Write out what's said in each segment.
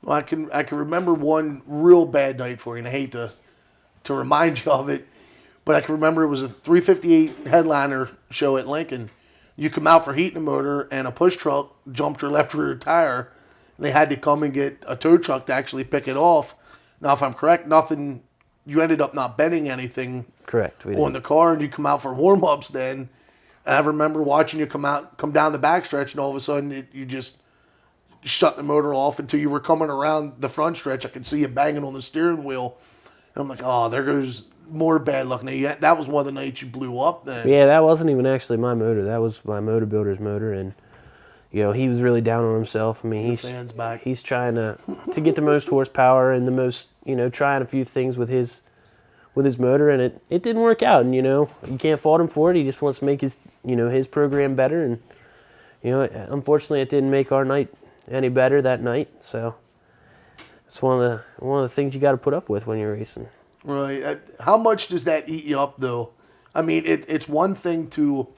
Well, I can remember one real bad night for you, and I hate to remind you of it, but I can remember it was a 358 headliner show at Lincoln. You come out for heating the motor, and a push truck jumped your left rear tire. They had to come and get a tow truck to actually pick it off. Now, if I'm correct, nothing. You ended up not bending anything Correct. We on did. the car, and you come out for warm ups then. And I remember watching you come down the backstretch, and all of a sudden you just shut the motor off until you were coming around the front stretch. I could see you banging on the steering wheel. And I'm like, oh, there goes more bad luck. Now, that was one of the nights you blew up then. Yeah, that wasn't even actually my motor. That was my motor builder's motor, and he was really down on himself. I mean, Fans back. he's trying to get the most horsepower and the most, trying a few things with his motor, and it didn't work out. And you can't fault him for it. He just wants to make his his program better, and unfortunately, it didn't make our night any better that night. So it's one of the things you got to put up with when you're racing. Right. How much does that eat you up, though? I mean, it's one thing to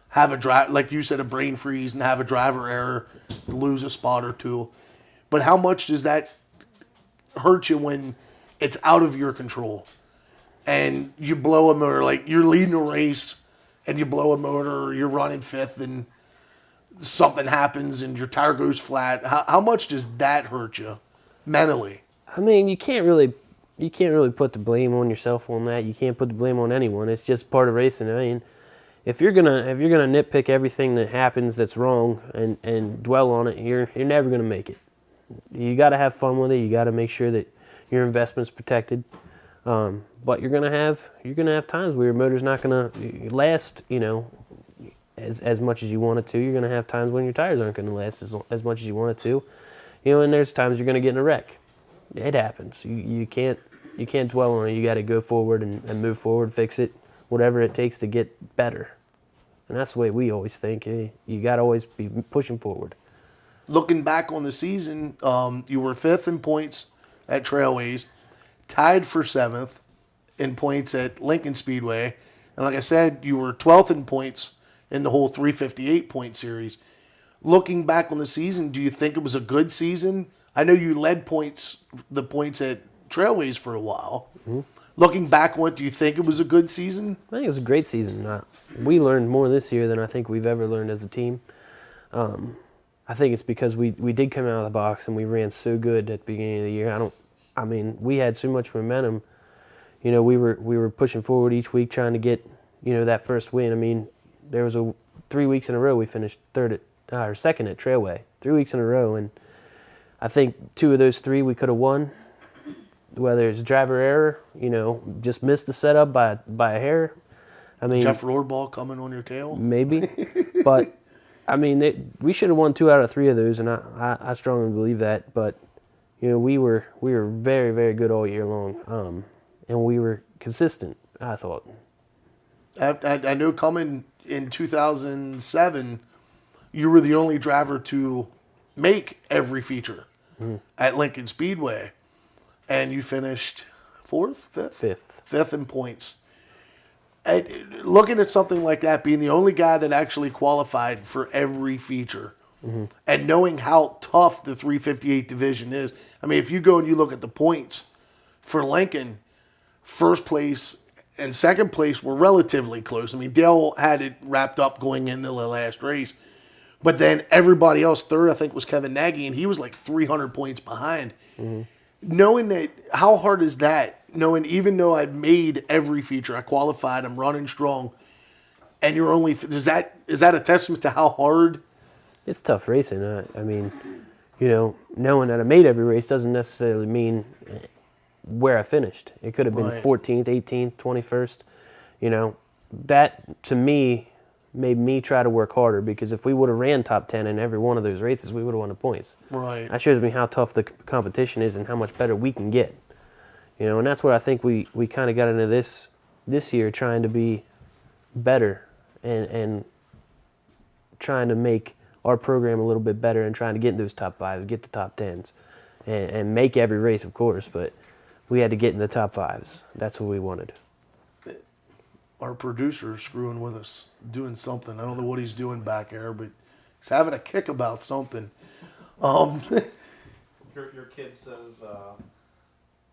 have a drive, like you said, a brain freeze and have a driver error, lose a spot or two. But how much does that hurt you when it's out of your control and you blow a motor? Like you're leading a race and you blow a motor, or you're running fifth and something happens and your tire goes flat. How much does that hurt you mentally? I mean, you can't really put the blame on yourself on that. You can't put the blame on anyone. It's just part of racing. I mean, if you're gonna nitpick everything that happens that's wrong and dwell on it, you're never gonna make it. You got to have fun with it. You got to make sure that your investment's protected. But you're gonna have times where your motor's not gonna last, as much as you want it to. You're gonna have times when your tires aren't gonna last as much as you want it to. And there's times you're gonna get in a wreck. It happens. You can't dwell on it. You got to go forward and move forward, fix it, whatever it takes to get better. And that's the way we always think. You got to always be pushing forward. Looking back on the season, you were fifth in points at Trailways, tied for seventh in points at Lincoln Speedway, and like I said, you were 12th in points in the whole 358 point series. Looking back on the season, do you think it was a good season? I know you led the points at Trailways for a while. Mm-hmm. Looking back on it, do you think it was a good season? I think it was a great season. We learned more this year than I think we've ever learned as a team. I think it's because we did come out of the box and we ran so good at the beginning of the year. We had so much momentum. We were pushing forward each week trying to get, that first win. I mean, there was 3 weeks in a row we finished second at Trailway. 3 weeks in a row, and I think 2 of those 3 we could have won. Whether it's driver error, just missed the setup by a hair. I mean, Jeff Rohrball coming on your tail? Maybe. But, we should have won 2 out of 3 of those, and I strongly believe that. But, we were very, very good all year long, and we were consistent, I thought. I know coming in 2007, you were the only driver to make every feature at Lincoln Speedway, and you finished fifth in points. And looking at something like that, being the only guy that actually qualified for every feature, and knowing how tough the 358 division is. I mean, if you go and you look at the points for Lincoln, first place and second place were relatively close. I mean, Dale had it wrapped up going into the last race. But then everybody else, third, I think, was Kevin Nagy, and he was like 300 points behind. Mm-hmm. Knowing that, how hard is that? Knowing even though I've made every feature, I qualified, I'm running strong, and you're only, is that a testament to how hard? It's tough racing. Knowing that I made every race doesn't necessarily mean where I finished. It could have been Right. 14th, 18th, 21st. That to me made me try to work harder, because if we would have ran top 10 in every one of those races, we would have won the points. Right. That shows me how tough the competition is and how much better we can get. And that's where I think we kind of got into this year, trying to be better and trying to make our program a little bit better and trying to get in those top 5s, get the top 10s, and make every race, of course, but we had to get in the top 5s. That's what we wanted. Our producer is screwing with us, doing something. I don't know what he's doing back there, but he's having a kick about something. your kid says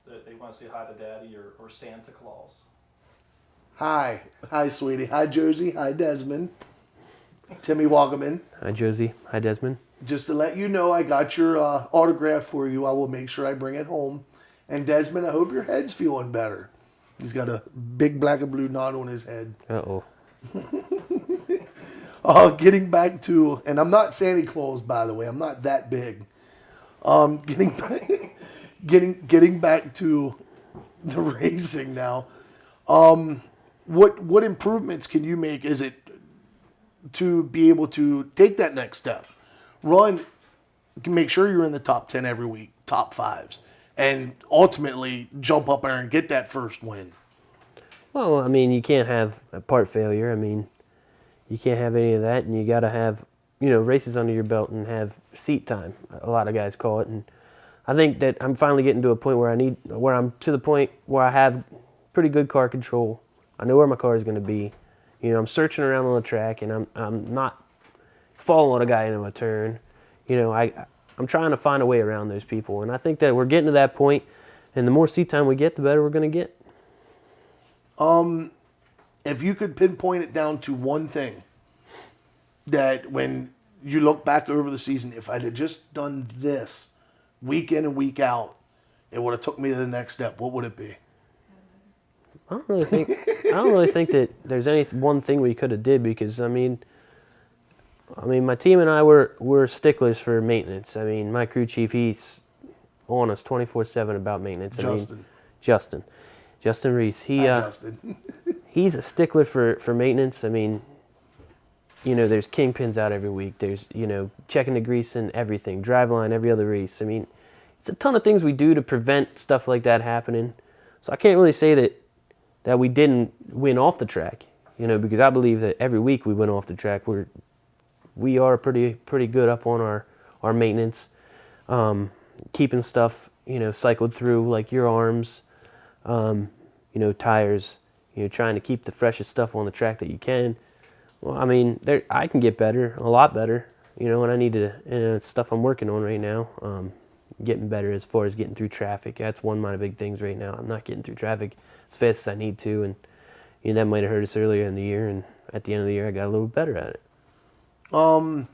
that they want to say hi to Daddy or Santa Claus. Hi, sweetie. Hi, Josie. Hi, Desmond. Timmy Wagaman. Hi, Josie. Hi, Desmond. Just to let you know, I got your autograph for you. I will make sure I bring it home. And Desmond, I hope your head's feeling better. He's got a big black and blue knot on his head. Uh-oh. Getting back to, and I'm not Santa Claus, by the way. I'm not that big. Getting back to the racing now. What improvements can you make? Is it to be able to take that next step, run, make sure you're in the top 10 every week, top fives, and ultimately jump up there and get that first win? Well, I mean, you can't have a part failure. I mean, you can't have any of that, and you got to have, races under your belt and have seat time. A lot of guys call it, and I think that I'm finally getting to a point where I'm to the point where I have pretty good car control. I know where my car is going to be. I'm searching around on the track, and I'm not following a guy into a turn. I'm trying to find a way around those people, and I think that we're getting to that point, and the more seat time we get, the better we're going to get. If you could pinpoint it down to one thing that when you look back over the season, if I had just done this week in and week out, it would have took me to the next step, what would it be? I don't really think that there's any one thing we could have did, because I mean, my team and I were sticklers for maintenance. I mean, my crew chief, he's on us 24/7 about maintenance. Justin Reese. Justin. He's a stickler for maintenance. I mean, there's kingpins out every week. There's checking the grease and everything, driveline every other race. I mean, it's a ton of things we do to prevent stuff like that happening. So I can't really say that we didn't win off the track, because I believe that every week we win off the track. We are pretty good up on our maintenance, keeping stuff cycled through, like your arms, tires, trying to keep the freshest stuff on the track that you can. Well, I mean, I can get better, a lot better, and I need to, and it's stuff I'm working on right now. Getting better as far as getting through traffic. That's one of my big things right now. I'm not getting through traffic as fast as I need to, and that might have hurt us earlier in the year, and at the end of the year I got a little better at it. A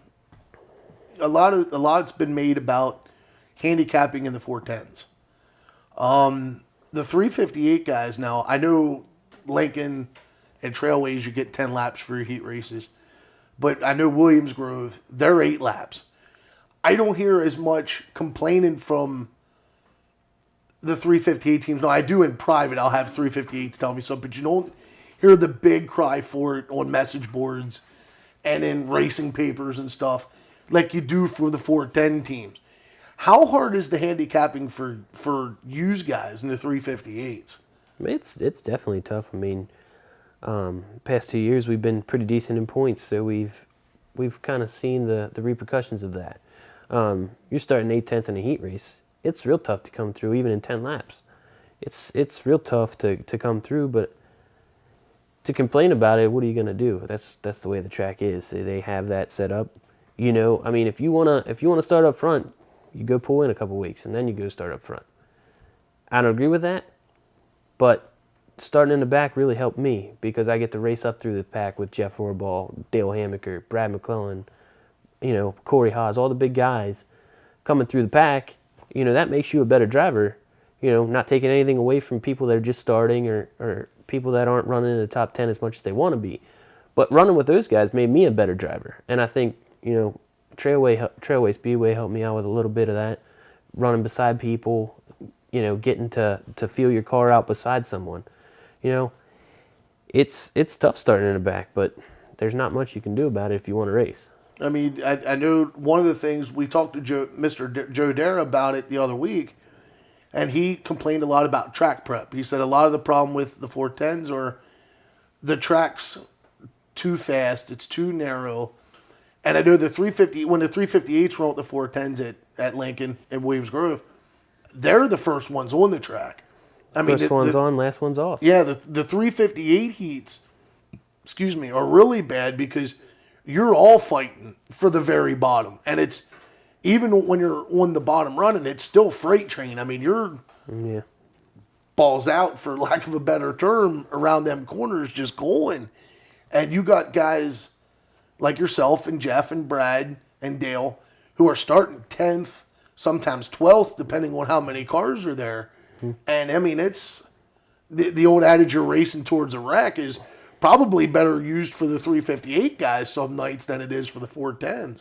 lot's been made about handicapping in the 410s. The 358 guys now, I know Lincoln and Trailways, you get 10 laps for your heat races, but I know Williams Grove, they're 8 laps. I don't hear as much complaining from the 358 teams. No, I do in private. I'll have 358s tell me something, but you don't hear the big cry for it on message boards and in racing papers and stuff like you do for the 410 teams. How hard is the handicapping for you guys in the 358s? It's definitely tough. I mean, past 2 years we've been pretty decent in points, so we've kind of seen the repercussions of that. You're starting 8th, 10th in a heat race. It's real tough to come through, even in 10 laps. It's real tough to come through, but to complain about it, what are you going to do? That's the way the track is. They have that set up. I mean, if you wanna start up front, you go pull in a couple weeks, and then you go start up front. I don't agree with that, but starting in the back really helped me, because I get to race up through the pack with Jeff Rohraball, Dale Hammaker, Brad McClellan, Corey Haas, all the big guys coming through the pack. That makes you a better driver, not taking anything away from people that are just starting or people that aren't running in the top 10 as much as they want to be. But running with those guys made me a better driver. And I think, Trailway Speedway helped me out with a little bit of that, running beside people, getting to feel your car out beside someone. It's tough starting in the back, but there's not much you can do about it if you want to race. I mean, I know one of the things we talked to Mr. Joe Dara about it the other week, and he complained a lot about track prep. He said a lot of the problem with the 410s are the track's too fast, it's too narrow. And I know when the 358s run with the 410s at Lincoln and Williams Grove, they're the first ones on the track. First one's on, last one's off. Yeah, the 358 heats, are really bad because you're all fighting for the very bottom. And even when you're on the bottom running, it's still freight train. I mean, you're Yeah. balls out, for lack of a better term, around them corners just going. And you got guys like yourself and Jeff and Brad and Dale who are starting 10th, sometimes 12th, depending on how many cars are there. And I mean, it's the old adage, you're racing towards a wreck, is probably better used for the 358 guys some nights than it is for the 410s.